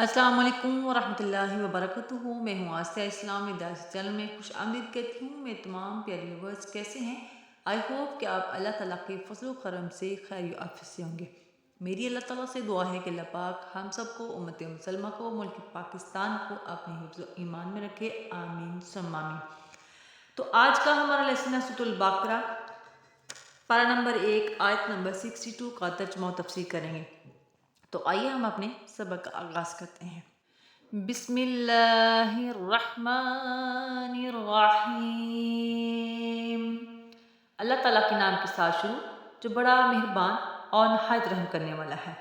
السلام علیکم ورحمۃ اللہ وبرکاتہ۔ میں ہوں آسیہ اسلام داعش چینل میں خوش آمدید کہتی ہوں۔ میں تمام پیارے ویورز کیسے ہیں؟ آئی ہوپ کہ آپ اللہ تعالیٰ کے فضل و کرم سے خیر و عافیت سے ہوں گے۔ میری اللہ تعالیٰ سے دعا ہے کہ اللہ پاک ہم سب کو، امت مسلمہ کو، ملک پاکستان کو اپنے حفظ و ایمان میں رکھے، آمین ثم آمین۔ تو آج کا ہمارا لیسن ہے سورۃ البقرہ، پارہ نمبر 1 آیت نمبر 62 کا ترجمہ و تفسیر کریں گے۔ تو آئیے ہم اپنے سبق کا آغاز کرتے ہیں۔ بسم اللہ الرحمن الرحیم۔ اللہ تعالیٰ کے نام کے ساتھ شروع جو بڑا مہربان اور نہایت رحم کرنے والا ہے۔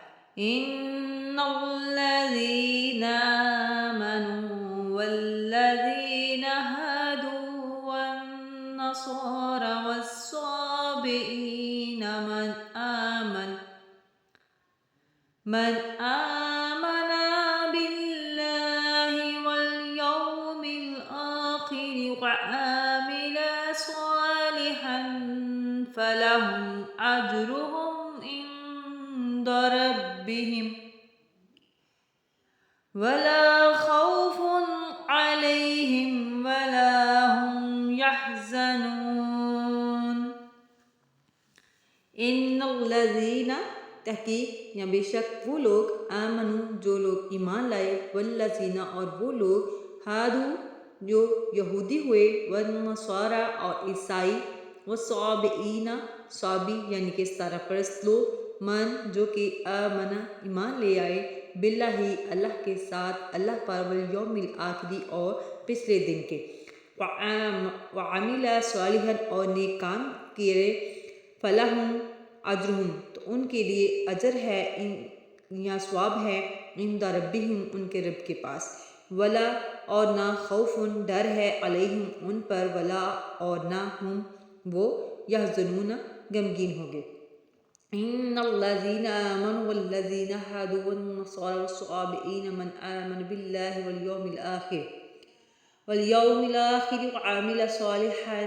ان الذین آمنوا والذین هادوا والنصارى والصابئین من آمن بالله واليوم الآخر وعمل صالحا فلهم أجرهم عند ربهم ولا خوف عليهم ولا هم يحزنون۔ ان الذین، تحقیق یا بے شک وہ لوگ، آمنو جو لوگ ایمان لائے، والذین اور وہ لوگ، ہادو جو یہودی ہوئے، والنصارى اور عیسائی، والصابئین صابی یعنی کہ ستارہ پرست لوگ، من جو کہ آمنا ایمان لے آئے، باللہ اللہ کے ساتھ، اللہ پر، والیوم الآخری اور پچھلے دن کے، وعمل صالحا اور نیک کام کیے، فلہم اجرہم تو ان کے لیے اجر ہے یا ثواب ہے، عند ربہم ان کے رب کے پاس، ولا اور نہ خوف ڈر ہے، علیہم ان پر، ولا اور نہ ہم وہ، یحزنون غمگین ہوں گے۔ ان الذین آمنوا والذین هادوا والنصارى والصابئین من آمن باللہ والیوم الآخر وعمل صالحا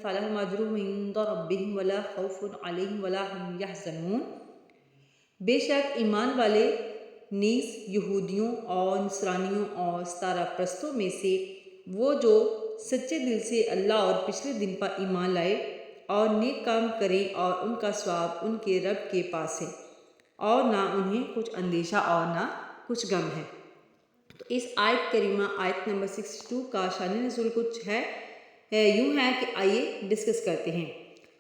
فلہم اجرہم عند ربہم ولا خوف علیہم ولا هم یحزنون۔ بے شک ایمان والے نیز یہودیوں اور نصرانیوں اور ستارہ پرستوں میں سے وہ جو سچے دل سے اللہ اور پچھلے دن پر ایمان لائے اور نیک کام کریں، اور ان کا ثواب ان کے رب کے پاس ہے، اور نہ انہیں کچھ اندیشہ اور نہ کچھ غم ہے۔ تو اس آیت کریمہ آیت نمبر 62 کا شان نزول کچھ ہے یوں ہے کہ آئیے ڈسکس کرتے ہیں۔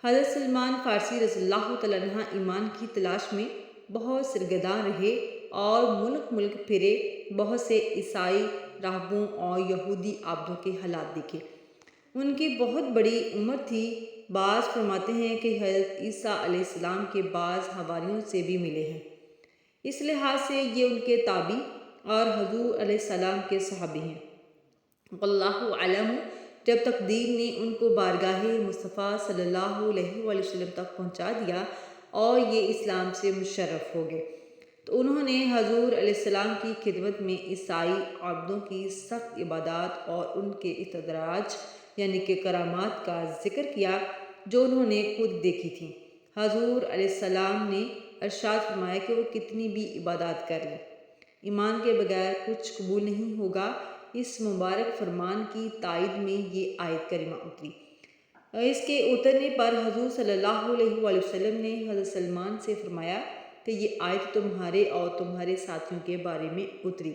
حضرت سلمان فارسی رضی اللہ تعالیٰ عنہ ایمان کی تلاش میں بہت سرگرداں رہے اور ملک ملک پھرے، بہت سے عیسائی راہبوں اور یہودی عابدوں کے حالات دیکھے۔ ان کی بہت بڑی عمر تھی۔ بعض فرماتے ہیں کہ حضرت عیسیٰ علیہ السلام کے بعض حواریوں سے بھی ملے ہیں، اس لحاظ سے یہ ان کے تابعی اور حضور علیہ السلام کے صحابی ہیں۔ واللہ اعلم جب تقدیر نے ان کو بارگاہ مصطفیٰ صلی اللہ علیہ وآلہ وسلم تک پہنچا دیا اور یہ اسلام سے مشرف ہو گئے، تو انہوں نے حضور علیہ السلام کی خدمت میں عیسائی عابدوں کی سخت عبادات اور ان کے استدراج یعنی کہ کرامات کا ذکر کیا جو انہوں نے خود دیکھی تھیں۔ حضور علیہ السلام نے ارشاد فرمایا کہ وہ کتنی بھی عبادات کر لیں، ایمان کے بغیر کچھ قبول نہیں ہوگا۔ اس مبارک فرمان کی تائید میں یہ آیت کریمہ اتری۔ اس کے اترنے پر حضور صلی اللہ علیہ وآلہ وسلم نے حضرت سلمان سے فرمایا کہ یہ آیت تمہارے اور تمہارے ساتھیوں کے بارے میں اتری۔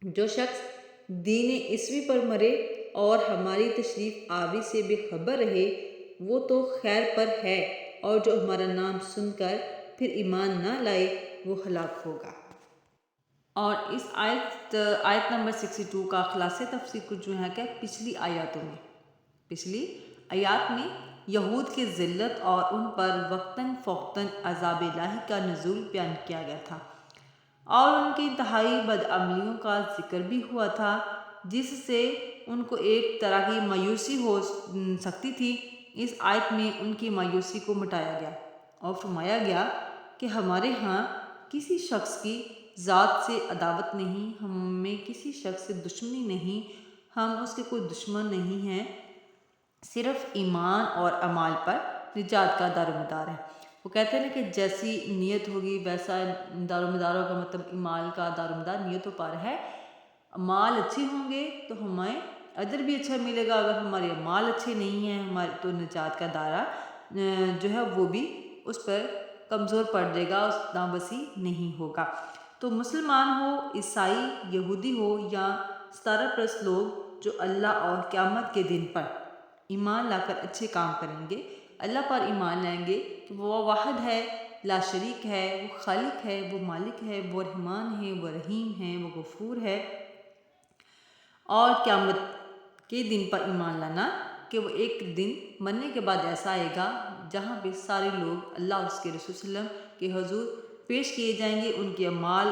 جو شخص دین عیسوی پر مرے اور ہماری تشریف آوری سے بے خبر رہے وہ تو خیر پر ہے، اور جو ہمارا نام سن کر پھر ایمان نہ لائے وہ ہلاک ہوگا۔ اور اس آیت نمبر 62 کا خلاصہ تفسیر کچھ جو ہے کہ پچھلی آیات میں یہود کی ذلت اور ان پر وقتاً فوقتاً عذاب الہی کا نزول بیان کیا گیا تھا، اور ان کی انتہائی بدعملیوں کا ذکر بھی ہوا تھا جس سے ان کو ایک طرح کی مایوسی ہو سکتی تھی۔ اس آیت میں ان کی مایوسی کو مٹایا گیا اور فرمایا گیا کہ ہمارے ہاں کسی شخص کی ذات سے عداوت نہیں، ہمیں کسی شخص سے دشمنی نہیں، ہم اس کے کوئی دشمن نہیں ہیں، صرف ایمان اور اعمال پر نجات کا دار و مدار ہے۔ وہ کہتے ہیں نا کہ جیسی نیت ہوگی ویسا دار و مداروں کا مطلب اعمال کا دار و مدار نیتوں پر ہے. اعمال اچھے ہوں گے تو ہمیں اجر بھی اچھا ملے گا. اگر ہمارے اعمال اچھے نہیں ہیں ہمارے تو نجات کا دائرہ جو ہے وہ بھی اس پر کمزور پڑ جائے گا، اس دام وسیع نہیں ہوگا. تو مسلمان ہو، عیسائی، یہودی ہو یا ستارہ پرست لوگ جو اللہ اور قیامت کے دن پر ایمان لا کر اچھے کام کریں گے، اللہ پر ایمان لائیں گے کہ وہ واحد ہے، لا شریک ہے، وہ خالق ہے، وہ مالک ہے، وہ رحمان ہے، وہ رحیم ہے، وہ غفور ہے. اور قیامت کے دن پر ایمان لانا کہ وہ ایک دن مرنے کے بعد ایسا آئے گا جہاں پہ سارے لوگ اللہ اور اس کے رسول صلی اللہ علیہ وسلم کے حضور پیش کیے جائیں گے، ان کے اعمال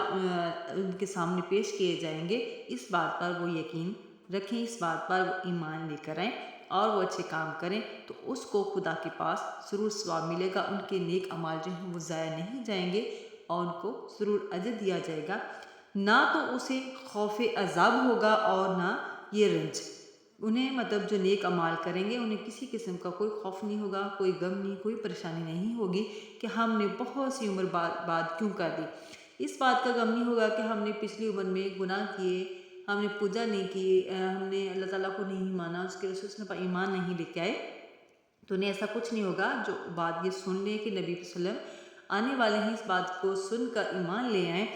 ان کے سامنے پیش کیے جائیں گے. اس بات پر وہ یقین رکھیں، اس بات پر وہ ایمان لے کر آئیں اور وہ اچھے کام کریں تو اس کو خدا کے پاس ضرور ثواب ملے گا. ان کے نیک اعمال جو ہیں وہ ضائع نہیں جائیں گے اور ان کو ضرور اجر دیا جائے گا. نہ تو اسے خوف عذاب ہوگا اور نہ یہ رنج. انہیں مطلب جو نیک اعمال کریں گے انہیں کسی قسم کا کوئی خوف نہیں ہوگا، کوئی غم نہیں، کوئی پریشانی نہیں ہوگی کہ ہم نے بہت سی عمر بعد کیوں کر دی. اس بات کا غم نہیں ہوگا کہ ہم نے پچھلی عمر میں گناہ کیے، ہم نے پوجا نہیں کی، ہم نے اللہ تعالیٰ کو نہیں مانا، اس کے رسول پر ایمان نہیں لے کے آئے. تو انہیں ایسا کچھ نہیں ہوگا. جو بات یہ سن لیں کہ نبی صلی اللہ علیہ وسلم آنے والے ہیں، اس بات کو سن کر ایمان لے آئیں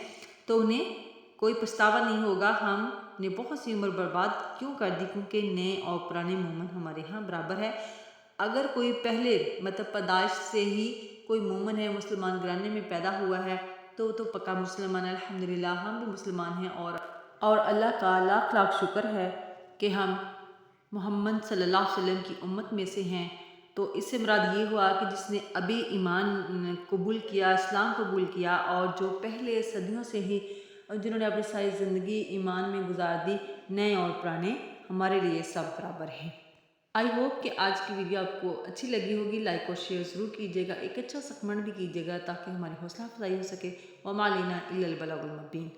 تو انہیں کوئی پچھتاوا نہیں ہوگا ہم نے بہت سی عمر برباد کیوں کر دی، کیونکہ نئے اور پرانے مومن ہمارے ہاں برابر ہے. اگر کوئی پہلے مطلب پیدائش سے ہی کوئی مومن ہے، مسلمان گھرانے میں پیدا ہوا ہے تو وہ تو پکا مسلمان ہے. الحمدللہ ہم بھی مسلمان ہیں اور اللہ کا لاکھ لاکھ شکر ہے کہ ہم محمد صلی اللہ علیہ وسلم کی امت میں سے ہیں. تو اس سے مراد یہ ہوا کہ جس نے ابھی ایمان قبول کیا، اسلام قبول کیا، اور جو پہلے صدیوں سے ہی جنہوں نے اپنی ساری زندگی ایمان میں گزار دی، نئے اور پرانے ہمارے لیے سب برابر ہیں. آئی ہوپ کہ آج کی ویڈیو آپ کو اچھی لگی ہوگی. لائک اور شیئر ضرور کیجیے گا، ایک اچھا سا کمنٹ بھی کیجیے گا تاکہ ہماری حوصلہ افزائی ہو سکے. وما علینا الا البلاغ المبین.